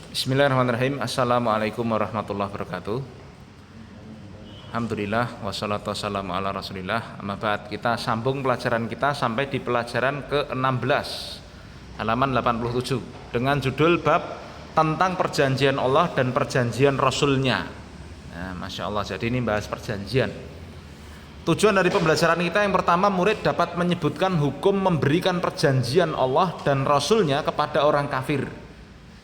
Bismillahirrahmanirrahim. Assalamualaikum warahmatullahi wabarakatuh. Alhamdulillah wassalatu wassalamu ala rasulillah. Amma ba'd, kita sambung pelajaran kita sampai di pelajaran ke-16 halaman 87 dengan judul bab tentang perjanjian Allah dan perjanjian Rasulnya. Nah, Masya Allah, jadi ini bahas perjanjian. Tujuan dari pembelajaran kita yang pertama, murid dapat menyebutkan hukum memberikan perjanjian Allah dan Rasulnya kepada orang kafir.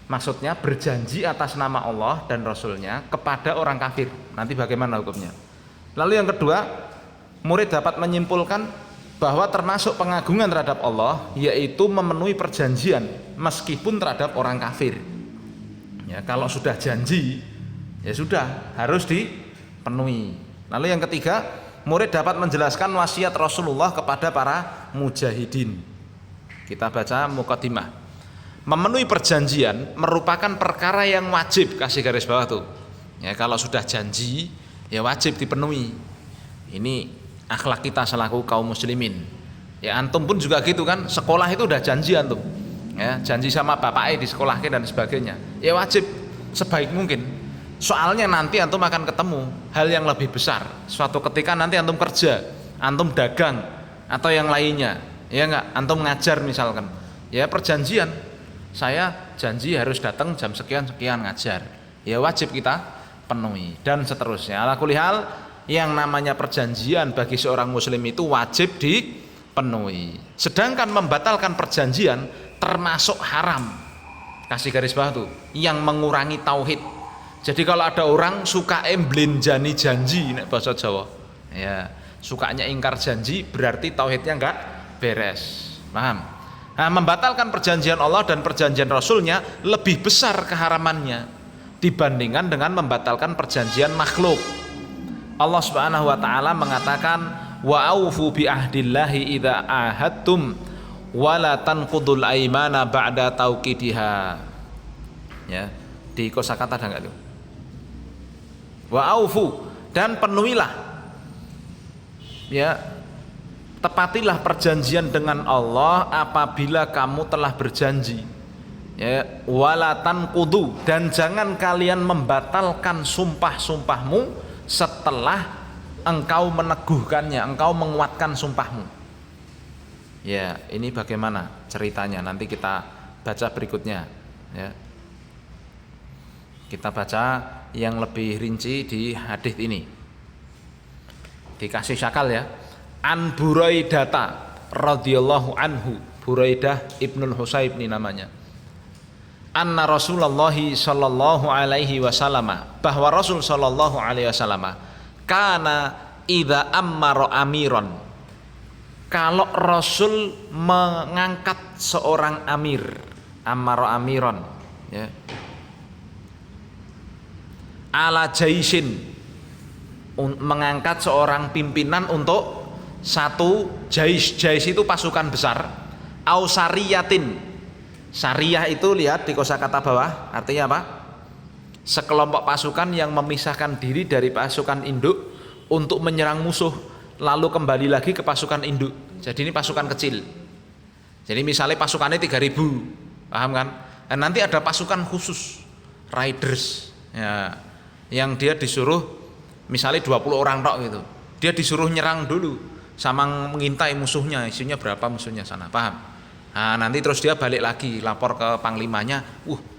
Maksudnya berjanji atas nama Allah dan Rasulnya kepada orang kafir. Nanti bagaimana hukumnya. Lalu yang kedua, murid dapat menyimpulkan bahwa termasuk pengagungan terhadap Allah yaitu memenuhi perjanjian meskipun terhadap orang kafir. Ya, kalau sudah janji ya sudah harus dipenuhi. Lalu yang ketiga, murid dapat menjelaskan wasiat Rasulullah kepada para mujahidin. Kita baca muqaddimah. Memenuhi perjanjian merupakan perkara yang wajib, kasih garis bawah tuh. Ya, kalau sudah janji ya wajib dipenuhi. Ini akhlak kita selaku kaum muslimin. Ya, antum pun juga gitu kan, sekolah itu udah janji antum. Ya, janji sama bapaknya di sekolahnya dan sebagainya. Ya wajib sebaik mungkin. Soalnya nanti antum akan ketemu hal yang lebih besar. Suatu ketika nanti antum kerja, antum dagang atau yang lainnya. Ya enggak, antum ngajar misalkan. Ya perjanjian. Saya janji harus datang jam sekian-sekian ngajar. Ya wajib kita penuhi dan seterusnya. Ala kulli hal, yang namanya perjanjian bagi seorang muslim itu wajib dipenuhi. Sedangkan membatalkan perjanjian termasuk haram. Kasih garis bawah tuh, yang mengurangi tauhid. Jadi kalau ada orang suka emblenjani janji nek bahasa Jawa. Ya, sukanya ingkar janji berarti tauhidnya enggak beres. Paham? Nah, membatalkan perjanjian Allah dan perjanjian Rasulnya lebih besar keharamannya dibandingkan dengan membatalkan perjanjian makhluk. Allah Subhanahu wa taala mengatakan wa aufu bi ahdillahi idza ahadtum wa la tanqudul aimana ba'da tauqidiha. Ya, di kosakata ada enggak tuh? Wa aufu, dan penuhilah. Ya, tepatilah perjanjian dengan Allah apabila kamu telah berjanji. Ya, walatan kudu, dan jangan kalian membatalkan sumpah-sumpahmu setelah engkau meneguhkannya, engkau menguatkan sumpahmu. Ya, ini bagaimana ceritanya? Nanti kita baca berikutnya. Ya, kita baca yang lebih rinci di hadis ini. Dikasih syakal ya. An Buraidata radhiyallahu anhu, Buraidah ibnul Husayb ini namanya. Anna Rasulullah sallallahu alaihi wasallam, bahwa Rasul sallallahu alaihi wasallam kana idza ammara amiron, kalau Rasul mengangkat seorang amir, ammara amiron ya, ala jaisin, mengangkat seorang pimpinan untuk satu jais itu pasukan besar, au sariyatin, syariah itu lihat di kosakata bawah artinya apa? Sekelompok pasukan yang memisahkan diri dari pasukan induk untuk menyerang musuh lalu kembali lagi ke pasukan induk. Jadi ini pasukan kecil. Jadi misalnya pasukannya 3.000, paham kan? Dan nanti ada pasukan khusus riders ya, yang dia disuruh misalnya 20 orang tok gitu. Dia disuruh nyerang dulu sama mengintai musuhnya, isinya berapa musuhnya sana, paham? Nah, nanti terus dia balik lagi lapor ke panglimanya,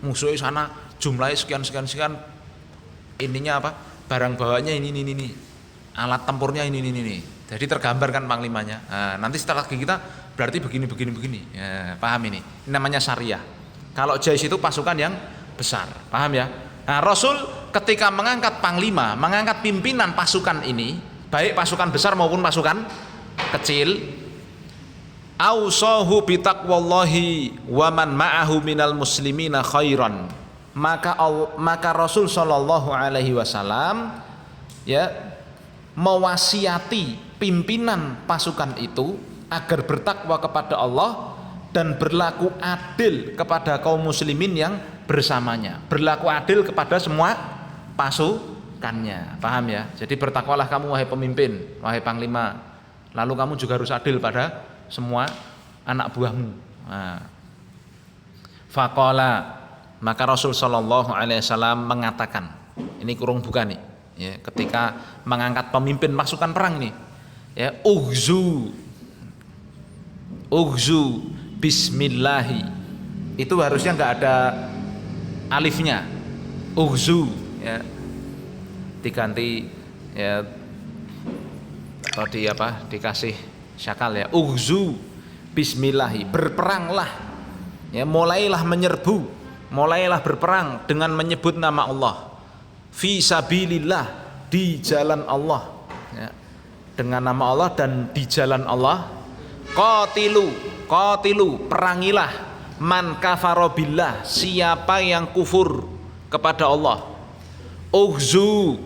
musuhnya sana jumlahnya sekian, ininya apa, barang bawanya ini, alat tempurnya ini. Jadi tergambar kan panglimanya. Nah, nanti setelah lagi kita berarti begini ya, paham ini namanya syariah. Kalau jais itu pasukan yang besar, paham ya? Nah, Rasul ketika mengangkat panglima, mengangkat pimpinan pasukan ini, baik pasukan besar maupun pasukan kecil, ausahu bitaqwallahi wa man ma'ahu minal muslimina khairan, maka Rasul sallallahu alaihi wasallam ya mewasiati pimpinan pasukan itu agar bertakwa kepada Allah dan berlaku adil kepada kaum muslimin yang bersamanya, berlaku adil kepada semua pasukannya, paham ya? Jadi bertakwalah kamu wahai pemimpin, wahai panglima, lalu kamu juga harus adil pada semua anak buahmu. Nah, faqala, Maka Rasul sallallahu alaihi wasallam mengatakan, ini kurung buka nih, ya, ketika mengangkat pemimpin pasukan perang nih, ya, ughzu bismillahi. Itu harusnya nggak ada alifnya. Ughzu, ya, diganti, ya, atau dikasih syakal, ya. Ughzu bismillahi, berperanglah, ya, mulailah menyerbu, mulailah berperang dengan menyebut nama Allah. Fi sabilillah, di jalan Allah, ya, dengan nama Allah dan di jalan Allah. Qatilu, perangilah man kafara billah, siapa yang kufur kepada Allah. Ughzu,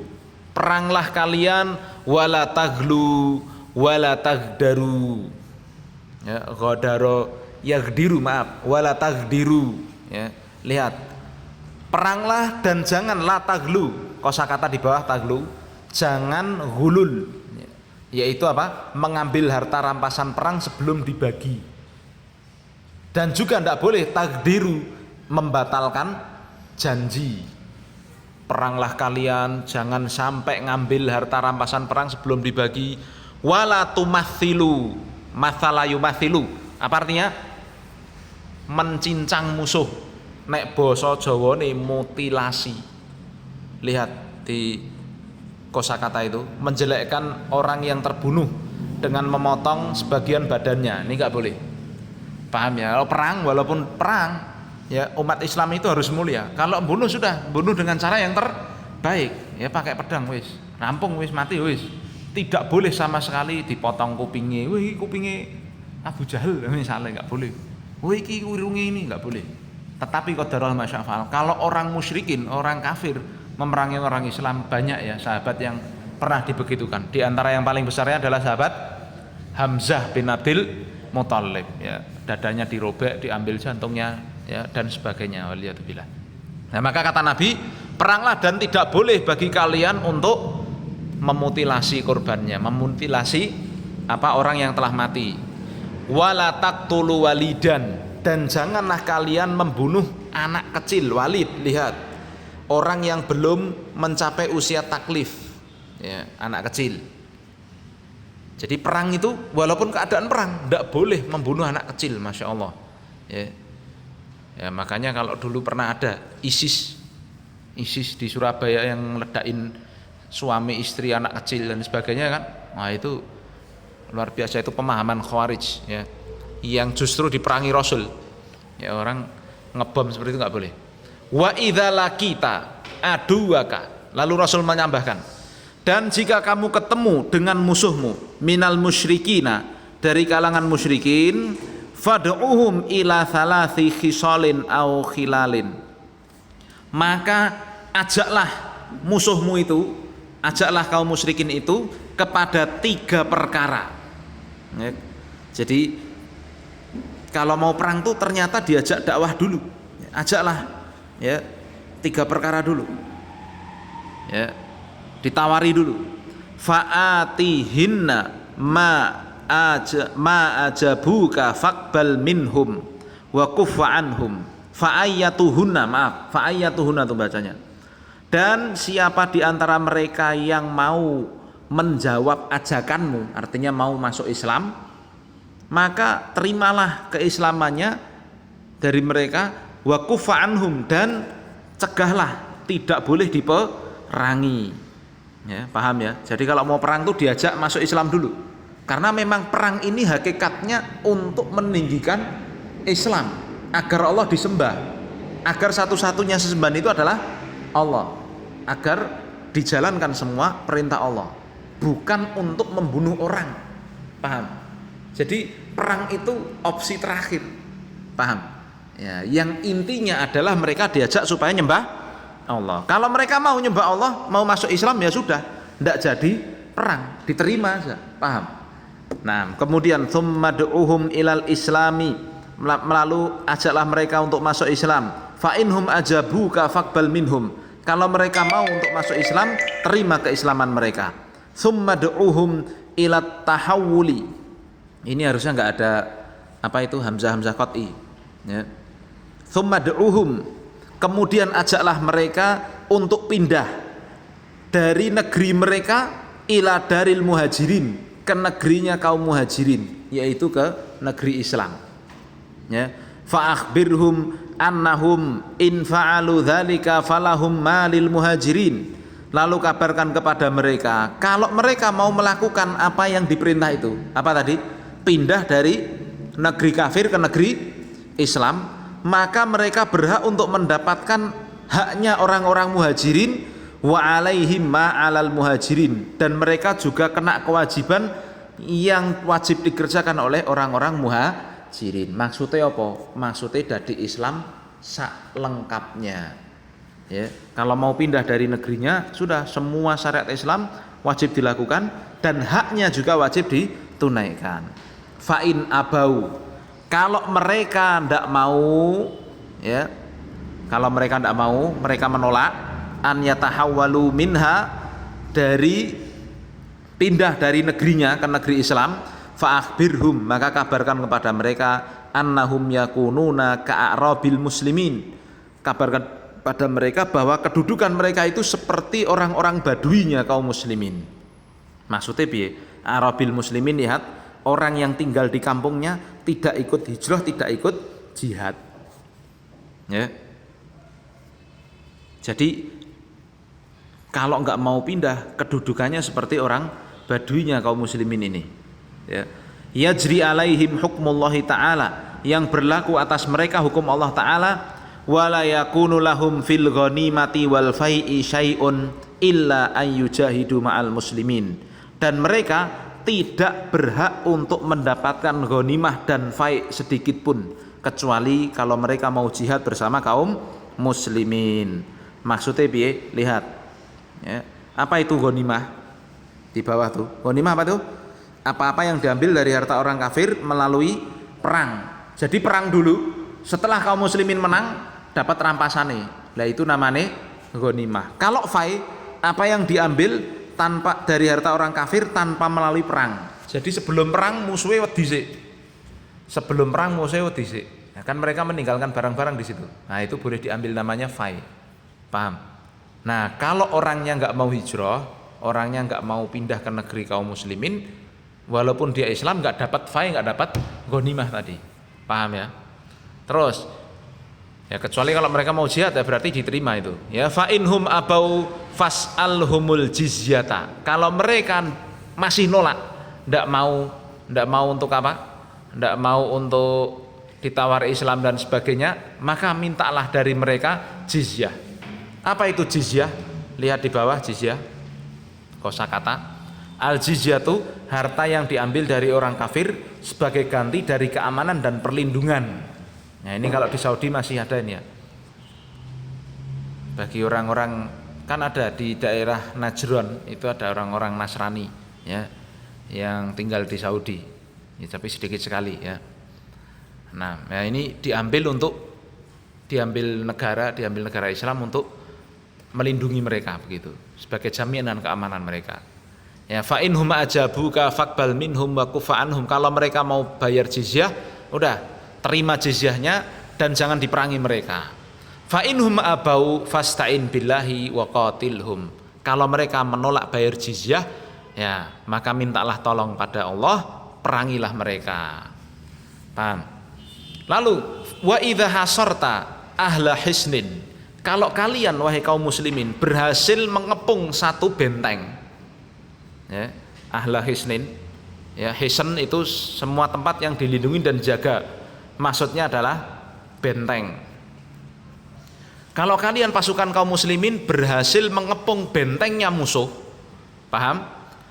peranglah kalian, wala taglu wala tagdaru, ya, ghadaro yagdiru, maaf, wala tagdiru, ya, lihat, peranglah dan jangan la taglu, kosakata di bawah taglu, jangan gulul, yaitu apa? Mengambil harta rampasan perang sebelum dibagi. Dan juga tidak boleh tagdiru, membatalkan janji. Peranglah kalian, jangan sampai ngambil harta rampasan perang sebelum dibagi. Wala tumathilu, mathala yumathilu, apa artinya? Mencincang musuh. Nek basa Jawane mutilasi. Lihat di kosakata itu, menjelekkan orang yang terbunuh dengan memotong sebagian badannya, ini nggak boleh. Paham ya? Kalau perang, walaupun perang, ya, umat Islam itu harus mulia. Kalau bunuh sudah, bunuh dengan cara yang terbaik, ya, pakai pedang, wis, rampung, wis, mati, wis. Tidak boleh sama sekali dipotong kupingnya, wih, kupingnya Abu Jahal misalnya, nggak boleh. Wih, iki irungnya ini nggak boleh. Tetapi qadarullah masyafal, kalau orang musyrikin, orang kafir memerangi orang Islam, banyak ya sahabat yang pernah dibegitukan. Di antara yang paling besarnya adalah sahabat Hamzah bin Abdul Muthalib, ya, dadanya dirobek, diambil jantungnya, ya, dan sebagainya. Waliyadzubillah. Nah, maka kata Nabi, peranglah dan tidak boleh bagi kalian untuk memutilasi korbannya, memutilasi orang yang telah mati. Wala taqtulu walidan, dan janganlah kalian membunuh anak kecil. Walid, lihat, orang yang belum mencapai usia taklif, ya, anak kecil. Jadi perang itu walaupun keadaan perang tidak boleh membunuh anak kecil, masya Allah. Ya, ya, makanya kalau dulu pernah ada ISIS di Surabaya yang ledakin suami istri anak kecil dan sebagainya kan, nah itu luar biasa, itu pemahaman Khawarij, ya, yang justru diperangi Rasul. Ya, orang ngebom seperti itu nggak boleh. Wa idza laqita aduwaka, lalu Rasul menambahkan, dan jika kamu ketemu dengan musuhmu minal musyrikina, dari kalangan musyrikin, fad'uhum ila thalathi khisalin au khilalin, maka ajaklah musuhmu itu, ajaklah kaum musyrikin itu kepada 3 perkara. Ya. Jadi kalau mau perang tuh ternyata diajak dakwah dulu, ajaklah, ya, 3 perkara dulu, ya, ditawari dulu. Fa'atihinna ma ajabuka faqbal minhum wa kuffa anhum fa'ayyatuhunna, maaf, fa'ayyatuhunna itu bacanya. Dan siapa di antara mereka yang mau menjawab ajakanmu, artinya mau masuk Islam, maka terimalah keislamannya dari mereka, wa kuffa anhum, dan cegahlah, tidak boleh diperangi. Ya, paham ya? Jadi kalau mau perang tuh diajak masuk Islam dulu. Karena memang perang ini hakikatnya untuk meninggikan Islam, agar Allah disembah, agar satu-satunya sesembahan itu adalah Allah, agar dijalankan semua perintah Allah, bukan untuk membunuh orang. Paham? Jadi perang itu opsi terakhir. Paham? Ya, yang intinya adalah mereka diajak supaya nyembah Allah. Kalau mereka mau nyembah Allah, mau masuk Islam, ya sudah, tidak jadi perang, diterima saja. Paham? Nah, kemudian tsummad'uhum ilal islami, melalui ajaklah mereka untuk masuk Islam. Fa inhum ajabuka faqbal minhum, kalau mereka mau untuk masuk Islam, terima keislaman mereka. Tsummad'uhum ilat tahawuli, ini harusnya enggak ada hamzah qat'i, ya. Tsummad'uhum, kemudian ajaklah mereka untuk pindah dari negeri mereka ila daril muhajirin, ke negerinya kaum muhajirin, yaitu ke negeri Islam. Ya, fa akhbirhum annahum in fa'alu dzalika falahum malil muhajirin. Lalu kabarkan kepada mereka, kalau mereka mau melakukan apa yang diperintah itu, apa tadi? Pindah dari negeri kafir ke negeri Islam, maka mereka berhak untuk mendapatkan haknya orang-orang muhajirin, wa alaihim ma alal muhajirin, dan mereka juga kena kewajiban yang wajib dikerjakan oleh orang-orang muhajirin. Maksudnya apa? Maksudnya dari Islam sak lengkapnya. Ya, kalau mau pindah dari negerinya, sudah semua syariat Islam wajib dilakukan dan haknya juga wajib ditunaikan. Fa'in abau, kalau mereka tidak mau, ya, kalau mereka tidak mau, mereka menolak, an yatahawwalu minha, dari pindah dari negerinya ke negeri Islam, fa akhbirhum, maka kabarkan kepada mereka, annahum yakununa ka'arabil muslimin, kabarkan pada mereka bahwa kedudukan mereka itu seperti orang-orang baduinya kaum muslimin. Maksudnya piye? Arabil muslimin, lihat, orang yang tinggal di kampungnya tidak ikut hijrah, tidak ikut jihad. Ya. Jadi kalau nggak mau pindah, kedudukannya seperti orang baduinya kaum muslimin ini. Ya. Yajri alaihim hukmullahi ta'ala, yang berlaku atas mereka hukum Allah Ta'ala, wala yakunu lahum fil ghanimati wal fai'i syai'un illa an yujahidu ma'al muslimin, dan mereka tidak berhak untuk mendapatkan ghanimah dan fai' sedikit pun, kecuali kalau mereka mau jihad bersama kaum muslimin. Maksudnya piye? Lihat, ya, apa itu ghanimah? Di bawah tuh, ghanimah apa tuh? Apa-apa yang diambil dari harta orang kafir melalui perang. Jadi perang dulu, setelah kaum muslimin menang dapat rampasannya, lah itu namanya ghanimah. Kalau fai, apa yang diambil tanpa dari harta orang kafir tanpa melalui perang. Jadi sebelum perang musuhnya wedi sik. Sebelum perang musuhnya wedi sik. Ya kan mereka meninggalkan barang-barang di situ. Nah, itu boleh diambil, namanya fai. Paham? Nah, kalau orangnya nggak mau hijrah, orangnya nggak mau pindah ke negeri kaum muslimin, walaupun dia Islam, nggak dapat fai, nggak dapat ghanimah tadi. Paham ya? Terus, ya kecuali kalau mereka mau jihad, ya berarti diterima itu. Ya, fa inhum abau fas'alhumul jizyata. Kalau mereka masih nolak, ndak mau untuk apa? Ndak mau untuk ditawar Islam dan sebagainya, maka mintalah dari mereka jizyah. Apa itu jizyah? Lihat di bawah, jizyah. Kosakata al jizyah itu harta yang diambil dari orang kafir sebagai ganti dari keamanan dan perlindungan. Nah, ini kalau di Saudi masih ada ini ya. Bagi orang-orang, kan ada di daerah Najran itu ada orang-orang Nasrani ya yang tinggal di Saudi. Ya, tapi sedikit sekali ya. Nah, ya ini diambil negara Islam untuk melindungi mereka begitu, sebagai jaminan keamanan mereka. Ya, fa in hum ajabuka faqbal minhum wa kufa anhum. Kalau mereka mau bayar jizyah, udah terima jizyahnya dan jangan diperangi mereka. Fa in hum abau fasta'in billahi wa qatilhum. Kalau mereka menolak bayar jizyah, ya maka mintalah tolong pada Allah, perangilah mereka. Paham? Lalu wa idza hasarta ahla hisnin, kalau kalian wahai kaum muslimin berhasil mengepung satu benteng, ya, ahla hisnin, ya, hisn itu semua tempat yang dilindungi dan dijaga, maksudnya adalah benteng. Kalau kalian pasukan kaum muslimin berhasil mengepung bentengnya musuh, paham?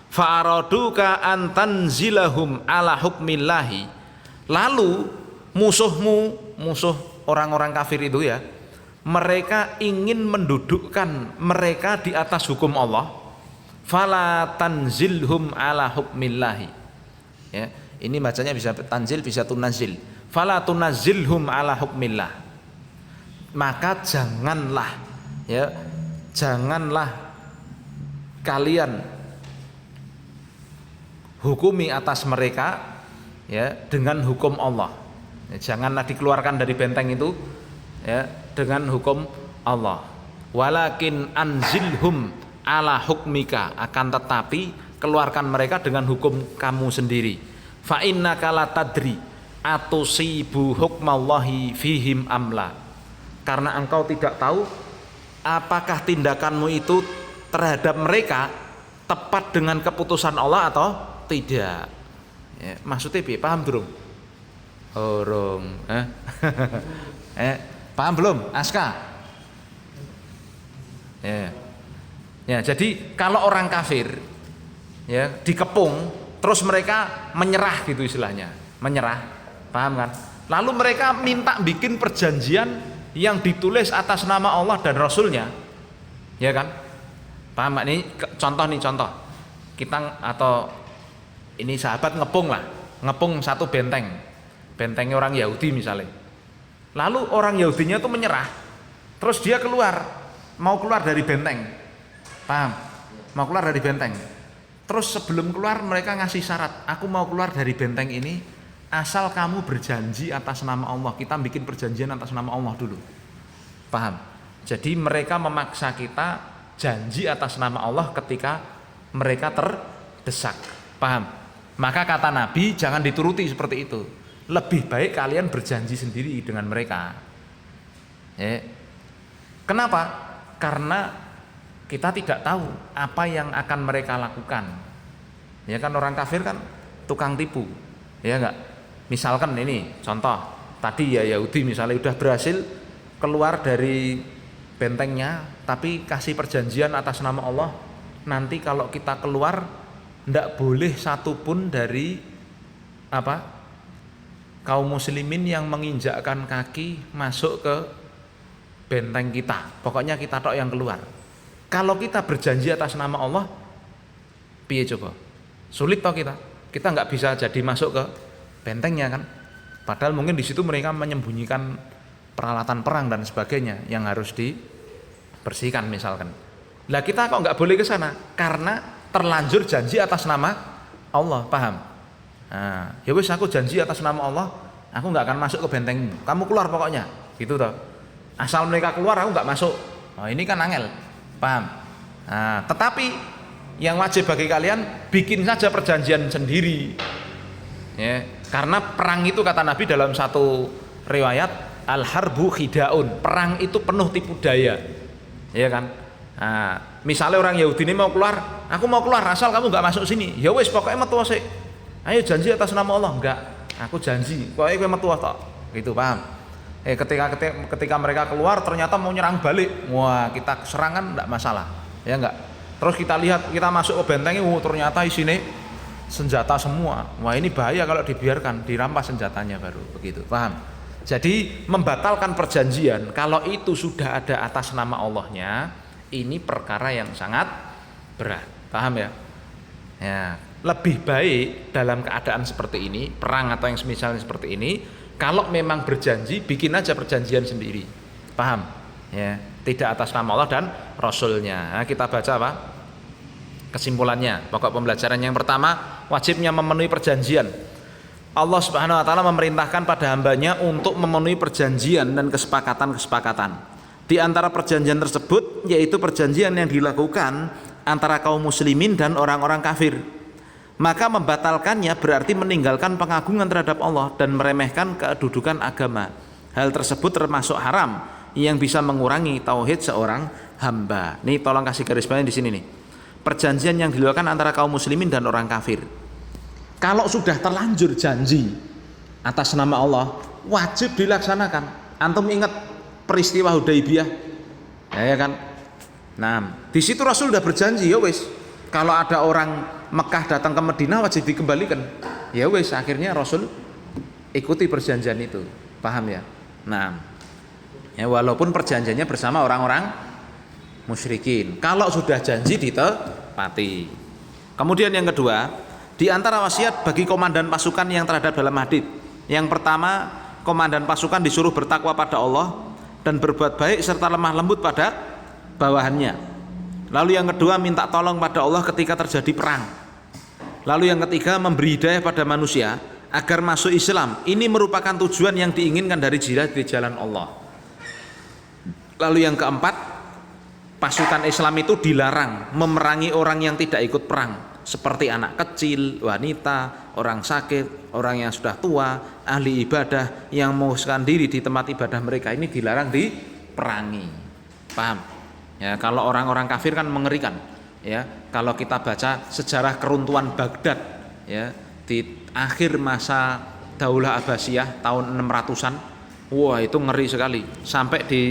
Fa'araduka antanzilahum ala hukmillahi, lalu musuh orang-orang kafir itu ya, mereka ingin mendudukkan mereka di atas hukum Allah, fala tanzilhum ala hukmillahi. Ya, ini bacanya bisa tanzil bisa tunazil. Fala tunazilhum ala hukmillah. Maka janganlah kalian hukumi atas mereka ya dengan hukum Allah. Ya, janganlah dikeluarkan dari benteng itu ya dengan hukum Allah. Walakin anzilhum ala hukmika, akan tetapi keluarkan mereka dengan hukum kamu sendiri. Fa innaka la tadri atusibu hukmallahi fihim amla, karena engkau tidak tahu apakah tindakanmu itu terhadap mereka tepat dengan keputusan Allah atau tidak. Ya, maksudnya paham belum? Orong, paham belum, Aska? Ya, jadi kalau orang kafir ya dikepung, terus mereka menyerah gitu istilahnya, menyerah, paham kan? Lalu mereka minta bikin perjanjian yang ditulis atas nama Allah dan Rasulnya, ya kan? Paham gak? Ini contoh kita atau ini sahabat ngepung satu bentengnya orang Yahudi misalnya. Lalu orang Yahudinya tuh menyerah, terus dia mau keluar dari benteng, paham? Mau keluar dari benteng. Terus sebelum keluar mereka ngasih syarat, aku mau keluar dari benteng ini asal kamu berjanji atas nama Allah. Kita bikin perjanjian atas nama Allah dulu, paham? Jadi mereka memaksa kita janji atas nama Allah ketika mereka terdesak, paham? Maka kata Nabi, jangan dituruti seperti itu. Lebih baik kalian berjanji sendiri dengan mereka. Kenapa? Karena kita tidak tahu apa yang akan mereka lakukan. Ya kan, orang kafir kan tukang tipu, ya enggak? Misalkan ini contoh, tadi ya Yahudi misalnya udah berhasil keluar dari bentengnya, tapi kasih perjanjian atas nama Allah, nanti kalau kita keluar ndak boleh satupun dari kaum muslimin yang menginjakkan kaki masuk ke benteng kita. Pokoknya kita tok yang keluar. Kalau kita berjanji atas nama Allah, piye coba? Sulit toh kita nggak bisa jadi masuk ke bentengnya kan? Padahal mungkin di situ mereka menyembunyikan peralatan perang dan sebagainya yang harus dibersihkan misalkan. Lah kita kok nggak boleh ke sana? Karena terlanjur janji atas nama Allah, paham? Nah, ya wis aku janji atas nama Allah, aku nggak akan masuk ke bentengmu. Kamu keluar pokoknya, gitu toh. Asal mereka keluar aku nggak masuk. Oh, ini kan angel, paham? Nah, tetapi yang wajib bagi kalian bikin saja perjanjian sendiri. Ya, karena perang itu kata Nabi dalam satu riwayat, al-harbu khidaun, perang itu penuh tipu daya, ya kan? Nah, misalnya orang Yahudi ini mau keluar, aku mau keluar asal kamu nggak masuk sini. Ya wes pokoknya metu sik. Ayo janji atas nama Allah, enggak. Aku janji, pokoknya kowe metu tok. Gitu, paham? Ketika mereka keluar ternyata mau nyerang balik. Wah, kita serangan enggak masalah. Ya enggak? Terus kita lihat, kita masuk ke bentengnya, ternyata isinya senjata semua. Wah, ini bahaya kalau dibiarkan, dirampas senjatanya baru begitu, paham? Jadi membatalkan perjanjian kalau itu sudah ada atas nama Allahnya, ini perkara yang sangat berat, paham ya? Ya, lebih baik dalam keadaan seperti ini, perang atau yang semisalnya seperti ini, kalau memang berjanji, bikin aja perjanjian sendiri, paham? Ya, tidak atas nama Allah dan Rasulnya. Nah, kita baca apa? Kesimpulannya, pokok pembelajaran yang pertama, wajibnya memenuhi perjanjian. Allah Subhanahu wa taala memerintahkan pada hambanya untuk memenuhi perjanjian dan kesepakatan-kesepakatan. Di antara perjanjian tersebut yaitu perjanjian yang dilakukan antara kaum muslimin dan orang-orang kafir. Maka membatalkannya berarti meninggalkan pengagungan terhadap Allah dan meremehkan kedudukan agama. Hal tersebut termasuk haram yang bisa mengurangi tauhid seorang hamba. Nih tolong kasih garis bawahi di sini nih. Perjanjian yang dilakukan antara kaum muslimin dan orang kafir. Kalau sudah terlanjur janji atas nama Allah, wajib dilaksanakan. Antum ingat peristiwa Hudaibiyah, ya kan? Nah, di situ Rasul sudah berjanji, ya wis. Kalau ada orang Mekah datang ke Madinah wajib dikembalikan. Ya wis, akhirnya Rasul ikuti perjanjian itu, paham ya? Nah, ya walaupun perjanjiannya bersama orang-orang musyrikin. Kalau sudah janji ditepati. Kemudian yang kedua, di antara wasiat bagi komandan pasukan yang terhadap dalam hadits. Yang pertama, komandan pasukan disuruh bertakwa pada Allah dan berbuat baik serta lemah lembut pada bawahannya. Lalu yang kedua, minta tolong pada Allah ketika terjadi perang. Lalu yang ketiga, memberi hidayah pada manusia agar masuk Islam. Ini merupakan tujuan yang diinginkan dari jihad di jalan Allah. Lalu yang keempat, pasukan Islam itu dilarang memerangi orang yang tidak ikut perang, seperti anak kecil, wanita, orang sakit, orang yang sudah tua, ahli ibadah yang menguskan diri di tempat ibadah mereka, ini dilarang diperangi. Paham? Ya, kalau orang-orang kafir kan mengerikan. Ya, kalau kita baca sejarah keruntuhan Baghdad, ya, di akhir masa Daulah Abbasiyah tahun 600-an, wah itu ngeri sekali. Sampai di